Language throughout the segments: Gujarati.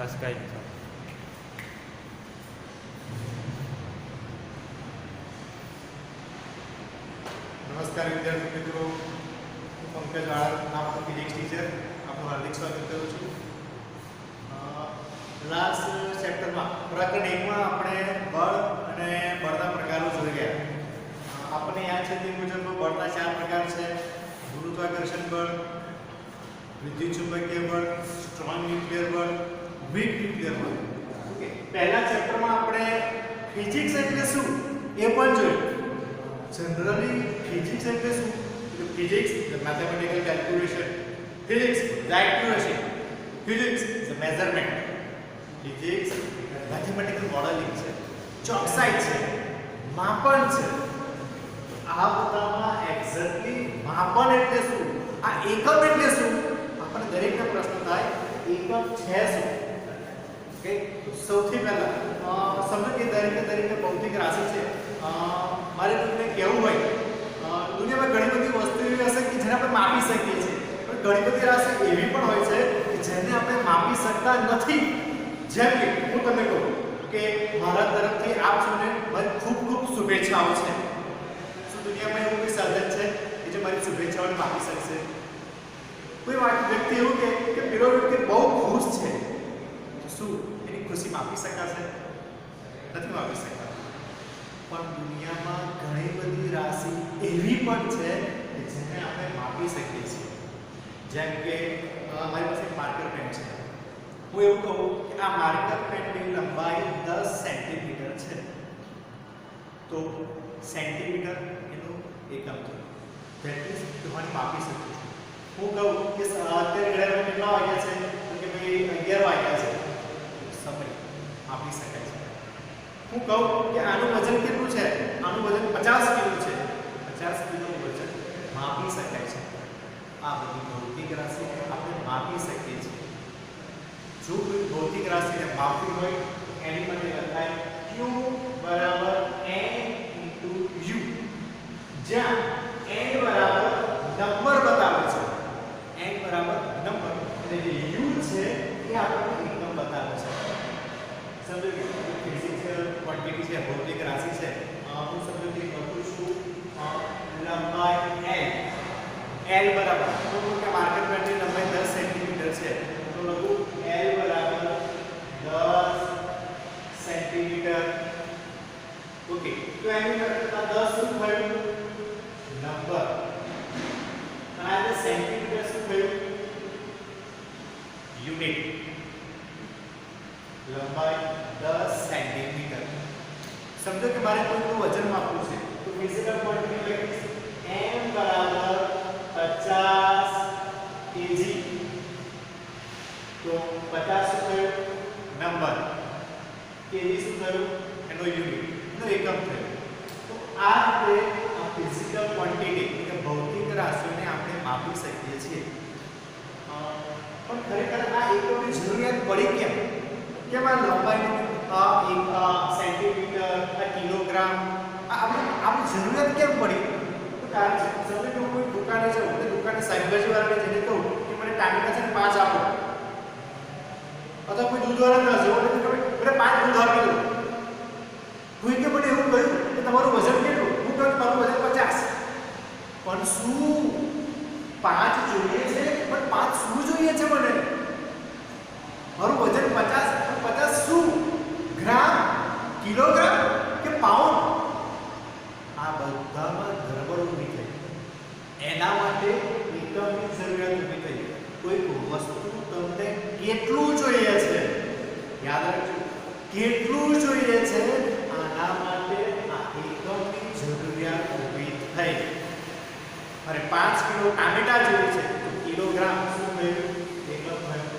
બસ કંઈ નહીં. નમસ્કાર વિદ્યાર્થી મિત્રો, હું પંકજ વાળા, આપનો ફિઝિક્સ ટીચર, આપનું હાર્દિક સ્વાગત કરું છું. લાસ્ટ ચેપ્ટરમાં પ્રકરણ 1 માં આપણે બળ અને બળના પ્રકારો જોઈ ગયા. આપણને યાદ છે તે મુજબ બળના 4 પ્રકાર છે: ગુરુત્વાકર્ષણ બળ, વિદ્યુતચુંબકીય બળ, સ્ટ્રોંગ ન્યુક્લિયર બળ, વીક ન્યુક્લિયર બળ. ઓકે, પહેલા ચેપ્ટરમાં આપણે ફિઝિક્સ એટલે શું એ પણ જોયું. Generally, physics એટલે શું? Physics the mathematical calculation, physics the accuracy, physics the measurement, physics mathematical modeling છે, ચોકસાઈ છે, માપન છે. આ બધામાં એક્ઝેક્ટલી માપન એટલે શું, આ એકમ એટલે શું, આપણને દરેકનો પ્રશ્ન થાય એકમ છે શું. ઓકે, સૌથી પહેલા સમજો કે દરેક ભૌતિક રાશિ છે. મારે તમને કહેવું હોય, દુનિયામાં ઘણી બધી વસ્તુ એવી હશે કે જેને આપણે માપી શકીએ છીએ, પણ ઘણી બધી રાશિ એવી પણ હોય છે કે જેને આપણે માપી શકતા નથી. જેમ કે હું તમને કહું કે મારા તરફથી આપ સૌને મારી ખૂબ ખૂબ શુભેચ્છાઓ છે. શું દુનિયામાં એવું કોઈ સાધન છે કે જે મારી શુભેચ્છાઓને માપી શકશે? કોઈ વ્યક્તિ એવું કે પેલો વ્યક્તિ બહુ ખુશ છે, તો શું એની ખુશી માપી શકાશે? નથી માપી શકાતી. પણ દુનિયામાં ઘણી બધી રાશિ એવી પણ છે કે જેને આપણે માપી શકીએ છીએ. જેમ કે મારી પાસે એક માર્કર પેન છે. હું એવું કહું કે આ માર્કર પેનની લંબાઈ 10 સેન્ટીમીટર છે, તો સેન્ટીમીટર એનું એકમ છે. ધેટ ઇઝ કે હું માપી શકું છું. હું કહું કે અત્યારે ઘડિયાળમાં કેટલા વાગ્યા છે, તો કે ભાઈ 11 વાગ્યા છે, સમય માપી શકાય છે. હું કહું કે આનું વજન કેટલું છે, આનું વજન 50 કિલો છે, 50 કિલોનું વજન માપી શકાય છે. આ બધી ભૌતિક રાશિ આપણે માપી શકીએ છીએ. જો કોઈ ભૌતિક રાશિને માપવી હોય એની માટે લખાય q બરાબર n * u, જ્યાં n બરાબર નંબર બતાવે છે. n બરાબર નંબર અને જે u છે એ આપણને એકમ બતાવે છે. સમજો કે ફિઝિકલ ક્વોન્ટિટી છે, ભૌતિક રાશિ છે. હું સમજો કે લખું છું લંબાઈ l બરાબર, તો કે માર્કર પેનની લંબાઈ 10 સેન્ટીમીટર છે, તો લખું l બરાબર 10 સેન્ટીમીટર. ઓકે, તો એની કરતા 10 શું થયું? નંબર. અને આ સેન્ટીમીટર શું થયું? યુનિટ. લંબાઈ 10 સેન્ટીમીટર. સમજો કે મારે કોઈનું વજન માપવું છે, તો ફિઝિકલ ક્વોન્ટિટી લખીશ m બરાબર 50 kg. તો 50 શું થયું? નંબર. kg શું થયું? એનો યુનિટ, એનો એકમ થયો. તો આ રીતે આ ફિઝિકલ ક્વોન્ટિટી એટલે ભૌતિક રાશિઓને આપણે માપી શકીએ છીએ. પણ ખરેખર આ એકમની જરૂરિયાત પડી કેમ? કેમ આ લંબાઈનું 1 સેન્ટીમીટર, આ કિલોગ્રામ, આપણી જરૂરિયાત કેમ પડી? તો કારણ છે. સમજો કે હું કોઈ દુકાને જાઉં અને દુકાને શાકભાજીવાળાને જઈને કહું કે મને ટામેટા છે ને 5 આપો, અથવા કોઈ દૂધવાળા જાઉં અને કહું મને 5 દૂધ આપી દો. કોઈ કે મને એવું કહ્યું કે તમારું વજન કેટલું? હું કહું મારું વજન 50. પણ શું 5 જોઈએ છે? પણ 5 શું જોઈએ છે મને? મારું વજન 50, 50 શું? ગ્રામ, કિલોગ્રામ કે પાઉન્ડ? આ બધામાં ગડબડ ઊભી થઈ. એના માટે એકમની જરૂરિયાત ઊભી થઈ. કોઈ વસ્તુ તમને કેટલું જોઈએ છે, યાદ રાખજો, કેટલું જોઈએ છે, આના માટે આ એકમની જરૂરિયાત ઊભી થઈ. અને 5 કિલો ટામેટા જોઈએ છે, તો કિલોગ્રામ શું થયું? એકમ થયું.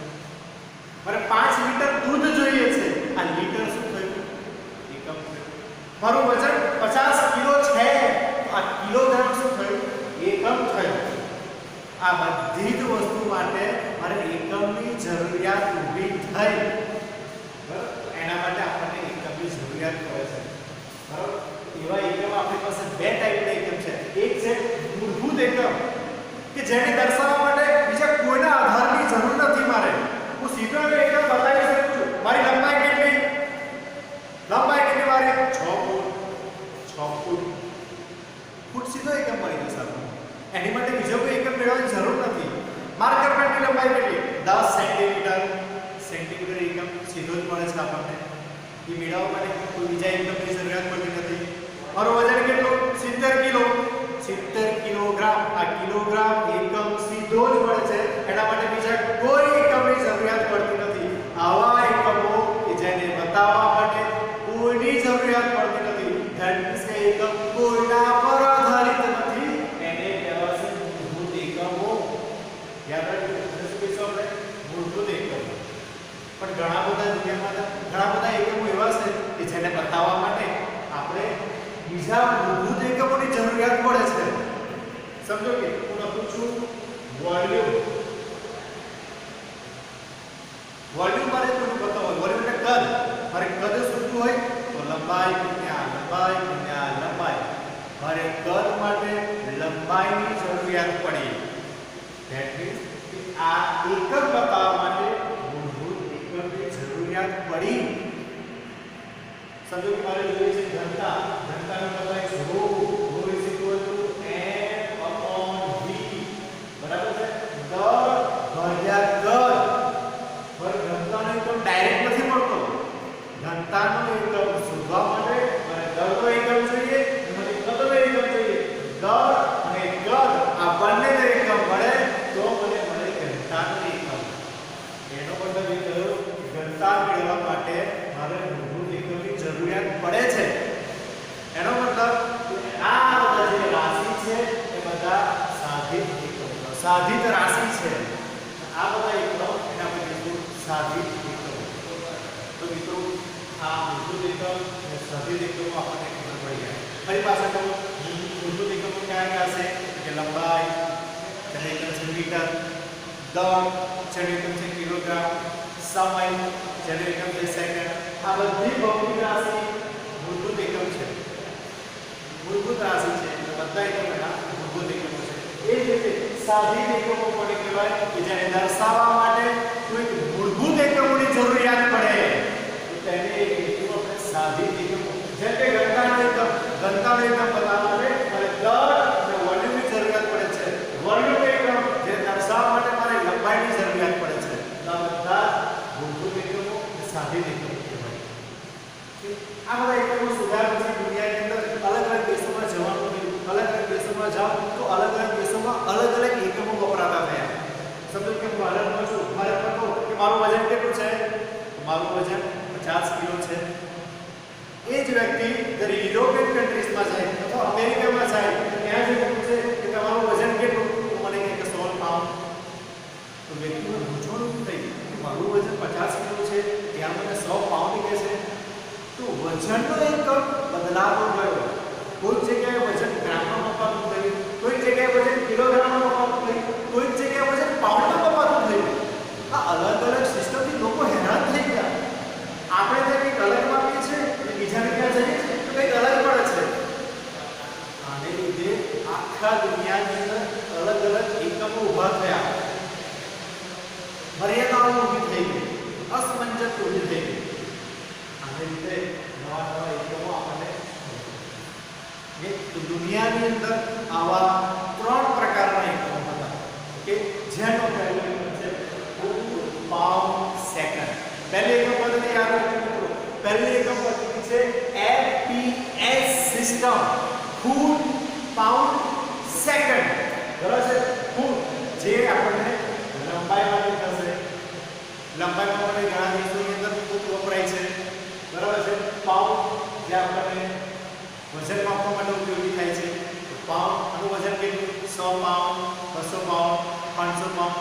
મારે 5 લીટર દૂધ જોઈએ છે, આ લીટર શું થયું? એકમ થયું. મારું વજન 50 કિલો છે, તો આ કિલોગ્રામ શું થયું? એકમ થયું. આ બધી જ વસ્તુ માટે મારે એકમની જરૂરિયાત ઊભી થઈ. બરાબર? એના માટે આપણને એકમની જરૂરિયાત પડે છે. બરાબર? એવા એકમ આપણી પાસે 2 ટાઈપના એકમ છે. એક છે મૂળભૂત એકમ કે જેને દર્શાવવા માટે બીજા કોઈના આધારની જરૂર નથી. મારે હું સીધો એકમ બતાવી શકું છું. સીધો એકમ મળી જશે આપણને. એની માટે બીજો કોઈ એકમ મેળવવાની જરૂર નથી. માર્કર પેનની લંબાઈ કેટલી? 10 સેન્ટીમીટર. સેન્ટીમીટર એકમ સીધો જ મળે છે આપણને. એ મેળવવા માટે કોઈ બીજા એકમની જરૂરિયાત પડતી નથી. મારું વજન કેટલું? 70 કિલો. 70 કિલોગ્રામ. આ કિલોગ્રામ એકમ સીધો જ મળે છે. એના માટે બીજા કોઈ એકમની જરૂરિયાત પડતી નથી. આવા એકમો કે જેને બતાવવા માટે કોઈની જરૂરિયાત પડતી નથી. ધેટ મીન્સ કે એકમ કોઈના પર આધારિત નથી. એને કહેવાય છે મૂળભૂત એકમો. યાદ રાખજો શું કહીશું આપણે? મૂળભૂત એકમો. પણ ઘણા બધા દુનિયામાં ઘણા બધા એકમો એવા છે કે જેને બતાવવા માટે આપણે બીજા મૂળભૂત એકમોની જરૂરિયાત પડે છે. સમજો કે હું લખું છું વોલ્યુમ. વોલ્યુમ મારે કોનું બતાવો? વોલ્યુમ એટલે કદ. મારે કદ શોધવું હોય તો લંબાઈ ગુણ્યા લંબાઈ ગુણ્યા લંબાઈ. મારે કદ માટે લંબાઈની જરૂરિયાત પડી. ધેટ મીન્સ કે આ એકમ બતાવવા માટે મૂળભૂત એકમની જરૂરિયાત પડી. સમજો કે મારે જોઈએ છે ઘનતા. ઘનતાનો લંબાઈ ρ. ρ = m/v. બરાબર છે? દર ભાગ્યા કદ. પર ઘનતાનો એકમ ડાયરેક્ટ નથી મળતો. ઘનતાનો એકમ શોધવા માટે મને દરનો એકમ જોઈએ, મને કદનો એકમ જોઈએ. દર અને કદ આ બંનેનો એકમ મળે તો મને મળે ઘનતાનો એકમ. એનો મતલબ એ થયો કે ઘનતા મેળવવા માટે મારે મૂળભૂત એકમની જરૂરિયાત પડે છે. એનો મતલબ આ બધા જે રાશિ છે એ બધા સાધિત એકમો. સાધિત રાશિ છે. આ બધા એકમો એને આપણે કહીશું સાધિત એકમો. તો મિત્રો આ મૂળભૂત એકમ અને સાધિત એકમો આપણને ખબર પડી જાય. ફરી પાછા કહું, મૂળભૂત એકમો કયા કયા છે? કે લંબાઈ, જેનો એકમ છે મીટર, દર, જેનો એકમ છે કિલોગ્રામ, સમય, જેનો એકમ છે સેકન્ડ. આ બધી ભૌતિક રાશિ મૂળભૂત એકમ છે. મૂળભૂત રાશિ છે. બધા એકમોના મૂળભૂત એકમો છે. એ જ રીતે સાધિત એકમો કોને કહેવાય? કે જેને દર્શાવવા માટે કોઈ મૂળભૂત એકમોની જરૂરિયાત પડે તો તેને કહીશું આપણે સાધિત એકમો. જેમ કે ઘનતાનો એકમ. ઘનતાનો એકમ બતાવવા માટે મારે દર અને વોલ્યુમની જરૂરિયાત પડે છે. વોલ્યુમ એકમ જે દર્શાવવા માટે મારે લંબાઈની જરૂરિયાત પડે છે. આ બધા મૂળભૂત એકમો અને સાધિત એકમો કહેવાય. આ બધા એકમો સુધાર પછી દુનિયાની અંદર અલગ અલગ દેશોમાં જવાનું થયું. અલગ અલગ દેશોમાં જાઓ તો અલગ અલગ દેશોમાં અલગ અલગ એકમો વપરાતા થયા. સમજો કે હું ભારતમાં છું. ભારતમાં કહું કે મારું વજન કેટલું છે? મારું વજન 50 કિલો છે. એ જ વ્યક્તિ જ્યારે યુરોપિયન કન્ટ્રીઝમાં જાય અથવા અમેરિકામાં જાય ત્યાં જે પૂછે કે તમારું વજન કેટલું? તો મને કહે કે 100 પાઉન્ડ. તો વ્યક્તિનું પૂછવાનું થઈ કે મારું વજન 50 કિલો છે, ત્યાં મને 100 પાઉન્ડ કહે છે. તો વજનનો એકમ બદલાતો ગયો. કોઈ જગ્યાએ વજન ગ્રામમાં મપાતું થયું, કોઈ જગ્યાએ વજન કિલોગ્રામમાં મપાતું થયું, કોઈ જગ્યાએ વજન પાઉન્ડમાં મપાતું થયું. આ અલગ અલગ સિસ્ટમથી લોકો હેરાન થઈ ગયા. આપણે જે કંઈક અલગ માપીએ છીએ અને બીજાને ક્યાં જઈએ છીએ તો કંઈક અલગ પડે છે. આને લીધે આખા દુનિયાની અંદર અલગ અલગ એકમો ઊભા થયા. મર્યાદાઓ ઊભી થઈ ગઈ, અસમંજસ ઊભી થઈ ગઈ. આને લીધે નવા નવા એકમો આપણને તો દુનિયાની અંદર આવા 3 પ્રકારના એકમો હતા કે જેનો પહેલો એકમ છે ફૂટ પાઉન્ડ સેકન્ડ. પહેલી એકમ પદ્ધતિ યાદ રાખજો મિત્રો. પહેલી એકમ પદ્ધતિ છે FPS સિસ્ટમ. ફૂટ પાઉન્ડ સેકન્ડ. બરાબર છે? ફૂટ જે આપણને લંબાઈ માટે થશે. લંબાઈમાં આપણે ઘણા દેશોની અંદર ફૂટ વપરાય છે. બરાબર છે? પાઉન્ડ જે આપણને વજન માપવા માટે ઉપયોગી થાય છે. તો પાઉન્ડ આનું વજન કેટલું? 100 પાઉન્ડ, 200 પાઉન્ડ, 500 પાઉન્ડ.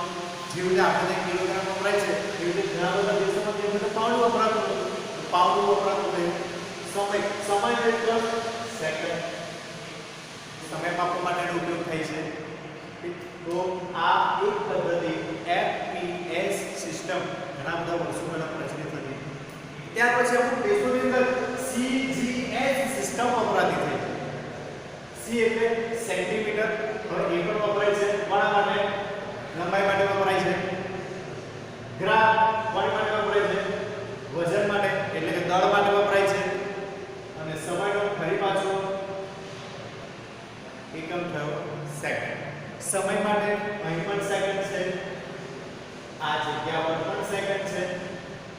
જેવી રીતે આપણે કિલોગ્રામ વપરાય છે એવી રીતે ઘણા બધા દેશોમાં જે રીતે પાઉન્ડ વપરાતું હતું તો પાઉન્ડ વપરાતું થયું. સમય એટલે સેકન્ડ. સમય માપવા માટેનો ઉપયોગ થાય છે. તો આ એક પદ્ધતિ FPS સિસ્ટમ ઘણા બધા વર્ષો પહેલા પ્રચલિત હતી. ત્યાર પછી અમુક દેશોની અંદર CGS સિસ્ટમ વપરાતી થઈ. C એટલે સેન્ટીમીટર. હવે એ પણ વપરાય છે. કોના માટે? લંબાઈ માટે વપરાય છે. ગ્રામ કોની માટે વપરાય છે? વજન માટે એટલે કે દળ માટે વપરાય છે. અને સમયનો ફરી પાછો એક એકમ થયો સેકન્ડ. સમય માટે અહીં પણ સેકન્ડ છે, આ જગ્યા પર પણ સેકન્ડ છે,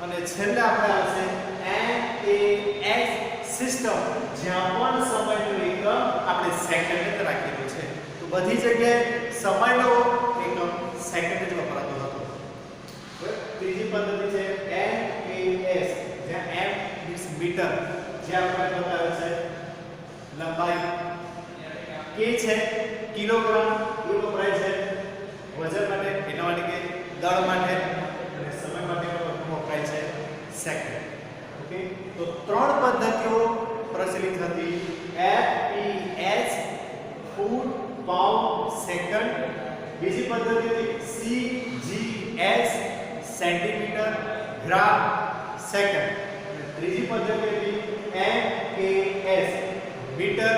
અને છેલ્લે આપણે આવશે MAS સિસ્ટમ, જ્યાં પણ સમયનો એકમ આપણે સેકન્ડ જ રાખેલું છે. તો બધી જગ્યાએ સમયનો એકમ સેકન્ડ જ વપરાતો હતો. ત્રીજી પદ્ધતિ છે MAS, જ્યાં M means મીટર, જે આપણે બતાવ્યું છે લંબાઈ, K છે કિલોગ્રામ, એ વપરાય છે વજન માટે, એના માટે કે દળ માટે, અને સમય માટે વપરાય છે સેકન્ડ. ઓકે, તો ત્રણ પદ્ધતિઓ પ્રચલિત હતી: FPS ફૂટ પાઉન્ડ સેકન્ડ, બીજી પદ્ધતિ હતી CGS સેન્ટીમીટર ગ્રામ સેકન્ડ, અને ત્રીજી પદ્ધતિ હતી MAS મીટર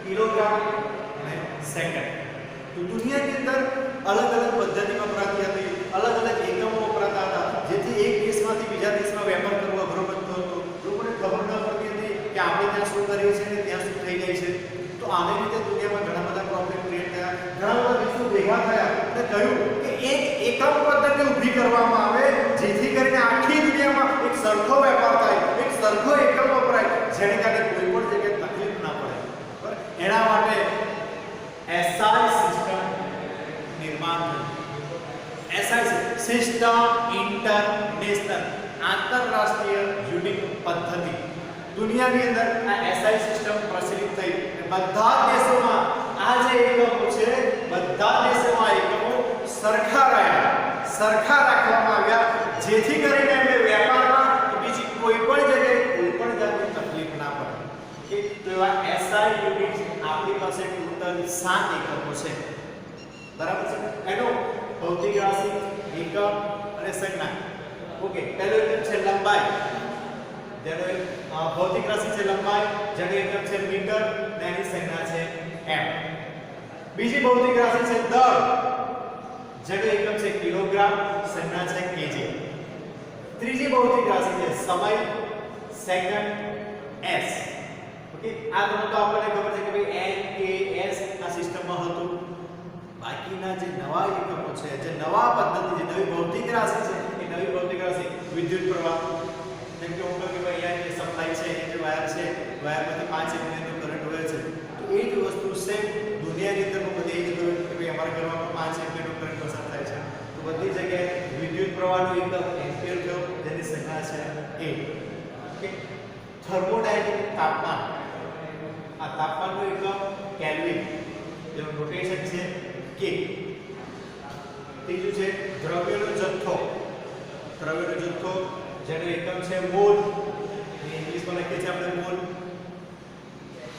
કિલોગ્રામ અને સેકન્ડ. તો દુનિયાની અંદર અલગ અલગ પદ્ધતિ વપરાતી હતી, અલગ અલગ એકમો વપરાતા હતા, જેથી એક દેશમાંથી બીજા દેશમાં વેપાર કરવો અઘરો બનતો હતો. લોકોને ખબર ન પડતી હતી કે આપણે ત્યાં શું કરીએ છીએ ને ત્યાં શું થઈ જાય છે. તો આને લીધે દુનિયામાં ઘણા બધા પ્રોબ્લેમ ક્રિએટ થયા, ઘણા બધા દેશો ભેગા થયા અને કહ્યું કે એક એકમ પદ્ધતિ ઊભી કરવામાં આવે, જેથી કરીને આખી દુનિયામાં એક સરખો વેપાર થાય, એક સરખો એકમ વપરાય, જેને કારણે કોઈ પણ જગ્યાએ તકલીફ ના પડે. બરાબર, એના માટે SI સિસ્ટમ નિર્માણ થયું. SI સિસ્ટમ ઇન્ટરનેશનલ, આંતરરાષ્ટ્રીય યુનિક પદ્ધતિ. દુનિયાની અંદર આ SI સિસ્ટમ પ્રચલિત થઈ. બધા દેશોમાં આ જે એકમો છે, બધા દેશોમાં એકમો સરખા રહ્યા, સરખા રાખવામાં આવ્યા, જેથી કરીને એમને વેપારમાં કે બીજી કોઈ પણ જગ્યાએ કોઈ પણ જાતની તકલીફ ના પડે. કે તો એવા SI યુનિટ આપણી પાસે ટોટલ 7 એકમો છે. બરાબર છે. એનો ભૌતિક રાશિ, એકમ અને સંજ્ઞા. ઓકે, પહેલો એકમ છે લંબાઈ, જેનો ભૌતિક રાશિ છે લંબાઈ, જેનો એકમ છે મીટર, અને એની સંજ્ઞા છે m. બીજી ભૌતિક રાશિ છે દળ, જેનો એકમ છે કિલોગ્રામ, સંજ્ઞા છે kg. ત્રીજી ભૌતિક રાશિ છે સમય, સેકન્ડ, s. ઓકે, આ ત્રણ તો આપણને ખબર છે કે ભાઈ NKS આ સિસ્ટમમાં હતું. બાકીના જે નવા એકમો છે, જે નવા પદ્ધતિ, જે નવી ભૌતિક રાશિ છે, એ નવી ભૌતિક રાશિ વિદ્યુત પ્રવાહ. જેમ કે હું કહું કે ભાઈ અહીંયા જે સપ્લાય છે, એ જે વાયર છે, વાયરમાંથી 5 એમ્પિયરનો કરંટ વહે છે, તો એ જ વસ્તુ સેમ દુનિયાની અંદર બધે એ જ કહ્યું કે ભાઈ અમારા ઘરમાં 5 એમ્પિયરનો કરંટ પસાર થાય છે. તો બધી જગ્યાએ વિદ્યુત પ્રવાહનો એકમ એમ્પિયર થયો, જેની સંજ્ઞા છે A. ઓકે, થર્મોડાયનેમિક તાપમાન, આ તાપમાનનો એકમ કેલ્વિન, જેનું નોટેશન છે K. ત્રીજું છે દ્રવ્યનો જથ્થો, દ્રવ્યનો જથ્થો, જેનો એકમ છે મોલ, ઇંગ્લિશમાં લખીએ છીએ આપણે મોલ.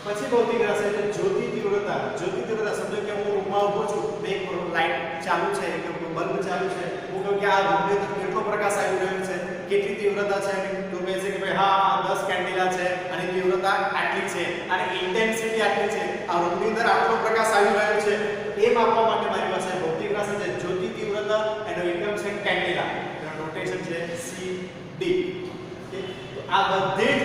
પછી ભૌતિક રાશિ એટલે જ્યોતિ તીવ્રતા. જ્યોતિ તીવ્રતા સમજો કે હું રૂમમાં ઊભો છું, એક લાઇટ ચાલુ છે, એક બલ્બ ચાલુ છે, હું કહું કે આ રૂમની અંદર કેટલો પ્રકાશ આવી રહ્યો છે, કેટલી તીવ્રતા છે, તો કહે છે કે ભાઈ હા 10 કેન્ડેલા છે અને તીવ્રતા આટલી છે અને ઇન્ટેન્સિટી આટલી છે, આ રૂમની અંદર આટલો પ્રકાશ આવી રહ્યો છે, એ માપવા માટે મારી પાસે ભૌતિક રાશિ છે જ્યોતિ તીવ્રતા, એનો એકમ છે કેન્ડેલા, એનો નોટેશન છે CD. તો આ બધી જ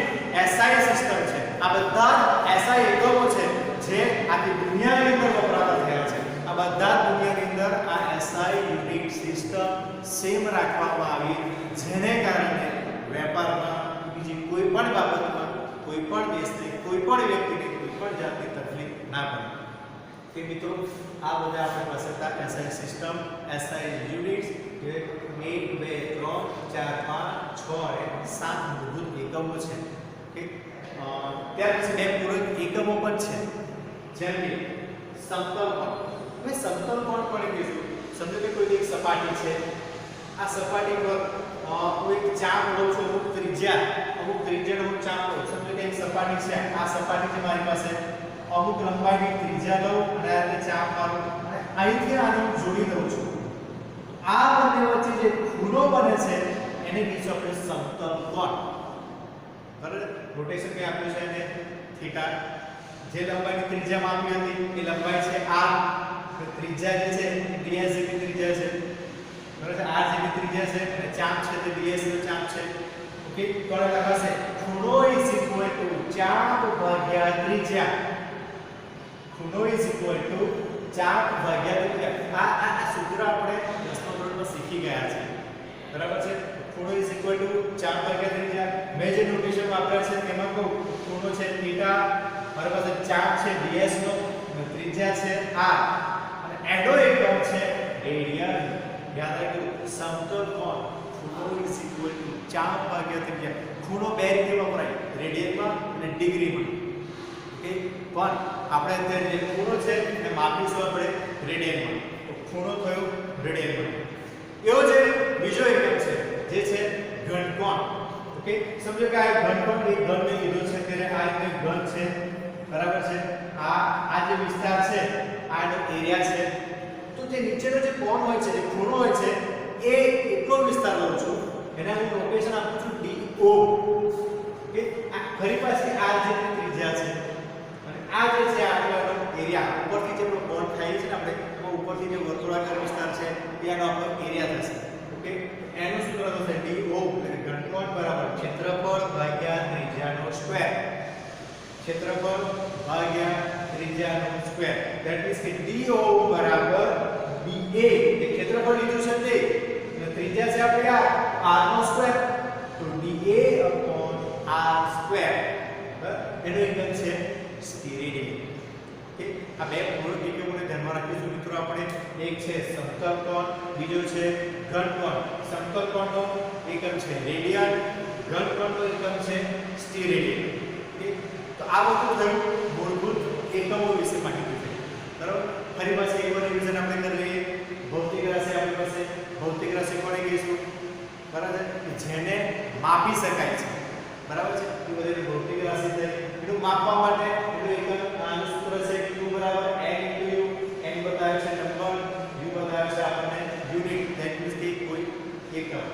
SI સિસ્ટમ છે, આ બધા જ SI એકમો છે જે આખી દુનિયાની અંદર વપરાતા થયા છે. આ બધા દુનિયાની અંદર આ SI યુનિટ સિસ્ટમ સેમ રાખવામાં આવી, જેને કારણે વેપારમાં બીજી કોઈ પણ બાબતમાં કોઈ પણ દેશને, કોઈ પણ વ્યક્તિને કોઈ પણ જાતની તકલીફ ના પડે. કે મિત્રો આ બધા આપણી પાસે હતા SI સિસ્ટમ, SI યુનિટ્સ, જે 1 2 3 4 5 6 અને 7 મૂળભૂત એકમો છે. ઓકે, ત્યાર પછી બે પૂરક એકમો પણ છે, જેમ કે સમતલ કોણ. હવે સમતલ કોણ પણ કહીશું. સમજો કે કોઈ એક સપાટી છે, આ સપાટી પર હું એક ચાપ લઉં છું, અમુક ત્રિજ્યાનો હું ચાપ લઉં. સમજો કે એક સપાટી છે, આ સપાટી છે મારી પાસે, અમુક લંબાઈની ત્રિજ્યા લઉં અને આ રીતે ચાપ મારું અને અહીંથી આને હું જોડી દઉં છું. આ બંને વચ્ચે જે ખૂણો બને છે એને કહીશું આપણે સમતલ કોણ. બરાબર, રોટેશન કે આપ્યું છે એને થીટા. જે લંબાઈની ત્રિજ્યા માપી હતી એ લંબાઈ છે r, ત્રિજ્યા જે છે એ ds જેવી ત્રિજ્યા છે. બરાબર, r જેવી ત્રિજ્યા છે અને ચાપ છે તે ds નો ચાપ છે. ઓકે, તો લખાશે ખૂણો ચાપ ભાગ્યા ત્રિજ્યા. ખૂણો ઇઝ ઇક્વલ ટુ ચાપ ભાગ્યા ત્રિજ્યા. આ સૂત્ર આપણે 10મા ધોરણમાં શીખી ગયા છે, બરાબર છે. ખૂણો ઇઝ ઇક્વલ ટુ ચાપ ભાગ્યા ત્રિજ્યા. મેં જે નોટેશન વાપર્યા છે તેમાં કહું, ખૂણો છે થીટા, મારી પાસે ચાપ છે ds નો, ત્રિજ્યા છે r, અને એડો એકમ છે રેડિયન. યાદ રાખજો, સમતલ કોણ ખૂણો ઇઝ ઇક્વલ ટુ ચાપ ભાગ્યા ત્રિજ્યા. ખૂણો બે રીતે વપરાય, રેડિયનમાં અને ડિગ્રીમાં. ઓકે, પણ આપણે અત્યારે જે ખૂણો છે એ માપીશું આપણે રેડિયનમાં. તો ખૂણો થયો રેડિયનમાં. એવો જે બીજો એકમ છે જે છે ઘનકોણ. ઓકે, સમજો કે આ ઘનકોણ એક ઘન મેં લીધો છે, ત્યારે આ એક ઘન છે, બરાબર છે. આ જે વિસ્તાર છે આનો એરિયા છે. તો જે નીચેનો જે કોણ હોય છે, જે ખૂણો હોય છે, એ એટલો વિસ્તાર લઉં છું, એને હું લોકેશન આપું છું DO. ઓકે, આ ફરી પાછી r જેટલી ત્રિજ્યા છે, અને આ જે છે આટલો એરિયા ઉપરથી જે કોણ થાય છે ને આપણે, એમાં ઉપરથી જે વર્તુળાકાર વિસ્તાર છે એ આનો આપણો એરિયા થશે. ઓકે, એનું સૂત્ર થશે DO, એટલે ઘનકોણ બરાબર ક્ષેત્રફળ ભાગ્યા ત્રિજ્યાનો સ્ક્વેર. ક્ષેત્રફળ ભાગ્યા ત્રિજ્યાનો સ્ક્વેર. ધેટ મીન્સ કે DO બરાબર BA, એ ક્ષેત્રફળ લીધું છે તે, અને ત્રિજ્યા છે આપણે આ r નો સ્ક્વેર, તો DA r સ્ક્વેર. એનો એકમ છે સ્ટીરેડિયન. ઓકે, આ બે મૂળ એકમોને ધ્યાનમાં રાખીશું મિત્રો આપણે. એક છે સમતલ કોણ, બીજો છે ઘનકોણ. સમતલ કોણનો એકમ છે રેડિયન, ઘનકોણનો એકમ છે સ્ટીરેડિયન. ઓકે, તો આ બધું થયું મૂળભૂત એકમો વિશે માહિતી થઈ, બરાબર. ફરી પાછી એકવાર રિવિઝન આપણે કરી લઈએ. ભૌતિક રાશિ આપણી પાસે, ભૌતિક રાશિ કોને કહીશું, બરાબર, જેને માપી શકાય છે, બરાબર છે. એ બધી ભૌતિક રાશિ થઈ. એનું માપવા માટે એનું એકમ આનું સૂત્ર છે q બરાબર n * u. n બતાવે છે નંબર, u બતાવે છે આપણને યુનિટ. ધેટ મીન્સ કે કોઈ એકમ,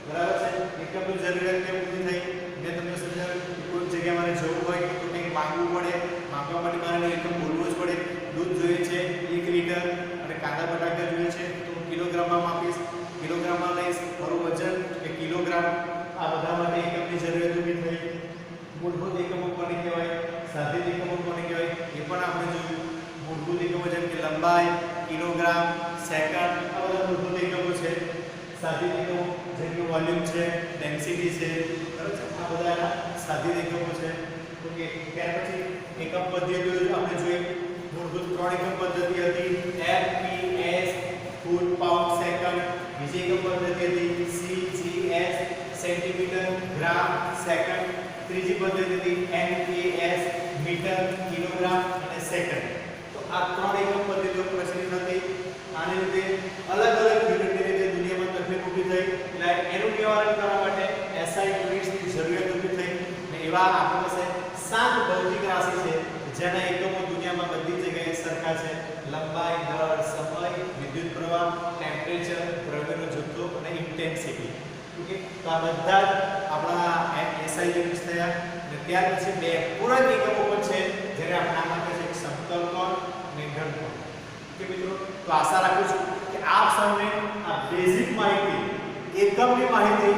બરાબર છે. એકમની જરૂરિયાત કેમ ઊભી થઈ, મેં તમને સમજાવ્યું કે કોઈ જગ્યાએ મારે જવું હોય તો કંઈક માંગવું પડે, માંગવા માટે મારે એકમ બોલવું જ પડે. દૂધ જોઈએ છે 1 લીટર, અને કાંદા બટાકા જોઈએ છે તો હું કિલોગ્રામમાં માપીશ, કિલોગ્રામમાં લઈશ. મારું વજન કે કિલોગ્રામ, આ બધા માટે એકમની જરૂરિયાત ઊભી થઈ. મૂળભૂત એકમો કોને કહેવાય, સાધિત એકમો કોને કહેવાય એ પણ આપણે જોયું. મૂળભૂત એકમો જેમ કે લંબાઈ, કિલોગ્રામ, સેકન્ડ, આ બધા મૂળભૂત એકમો છે. સાધિત એકમો જેમ કે વોલ્યુમ છે, ડેન્સિટી છે, બરાબર છે. આ બધા સાધિત એકમો છે. ઓકે, ત્યાર પછી એકમ પદ્ધતિઓ આપણે જોઈએ. મૂળભૂત 3 એકમ પદ્ધતિ હતી, FPS ફૂટ પાઉન્ડ સેકન્ડ. બીજી એકમ પદ્ધતિ હતી CGS સેન્ટીમીટર ગ્રામ સેકન્ડ. ત્રીજી પદ્ધતિ હતી MKS મીટર કિલોગ્રામ અને સેકન્ડ. તો આ 3 એકમ પદ્ધતિઓ પ્રચલિત હતી. આને લીધે અલગ અલગ યુનિટની રીતે દુનિયામાં તકલીફ ઊભી થઈ, એટલે એનું નિવારણ કરવા માટે SI યુનિટ્સની જરૂરિયાત ઊભી થઈ. અને એવા આપણી પાસે 7 ભૌતિક રાશિ છે જેના એકમો દુનિયામાં બધી જગ્યાએ સરખા છે. લંબાઈ, દળ, સમય, વિદ્યુત પ્રવાહ, ટેમ્પરેચર, દ્રવ્યનો જથ્થો અને ઇન્ટેન્સિટી. ઓકે, તો આ બધા આપણા SI યુનિટ્સ થયા. અને ત્યાર પછી 2 પૂરક એકમો પણ છે જેને આપણે નામ આપીએ છીએ સમતલ કોણ અને ઘનકોણ. ઓકે મિત્રો, તો આશા રાખું છું કે આપ સૌને આ બેઝિક માહિતી, એકમની માહિતી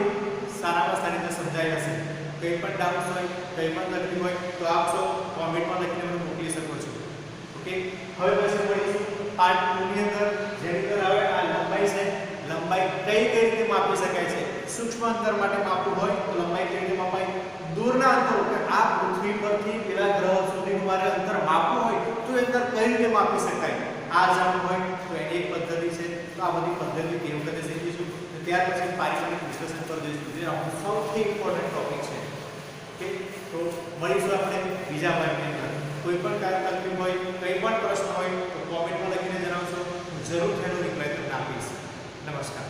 સારામાં સારી રીતે સમજાઈ હશે. કંઈ પણ ડાઉટ હોય, કંઈ પણ તકલીફ હોય તો આપ સૌ કોમેન્ટમાં લખીને મને મોકલી શકો છો. ઓકે, હવે પછી મળીશું પાર્ટ 2 ની અંદર, જેની અંદર હવે આ લંબાઈ છે. લંબાઈ કઈ રીતે માપી શકાય છે. સૂક્ષ્મ અંતર માટે માપવું હોય તો લંબાઈ કઈ રીતે મપાય, દૂરના અંતર કે આ પૃથ્વી પરથી પેલા ગ્રહ સુધીનું મારે અંતર માપવું હોય તો એ અંતર કઈ રીતે માપી શકાય, આ જાણવું હોય તો એની એક પદ્ધતિ છે. તો આ બધી પદ્ધતિ તે વખતે શીખીશું. ત્યાર પછી પારિમાણિક વિશ્લેષણ પર જઈશું, જે આપણું સૌથી ઇમ્પોર્ટન્ટ ટોપિક છે. ઓકે, તો મળીશું આપણે બીજા ભાગની અંદર. કોઈ પણ તકલીફ હોય, કંઈ પણ પ્રશ્ન હોય તો કોમેન્ટમાં લખીને જણાવશો. હું જરૂર તેનો રિપ્લાય તમને આપીશ. નમસ્કાર.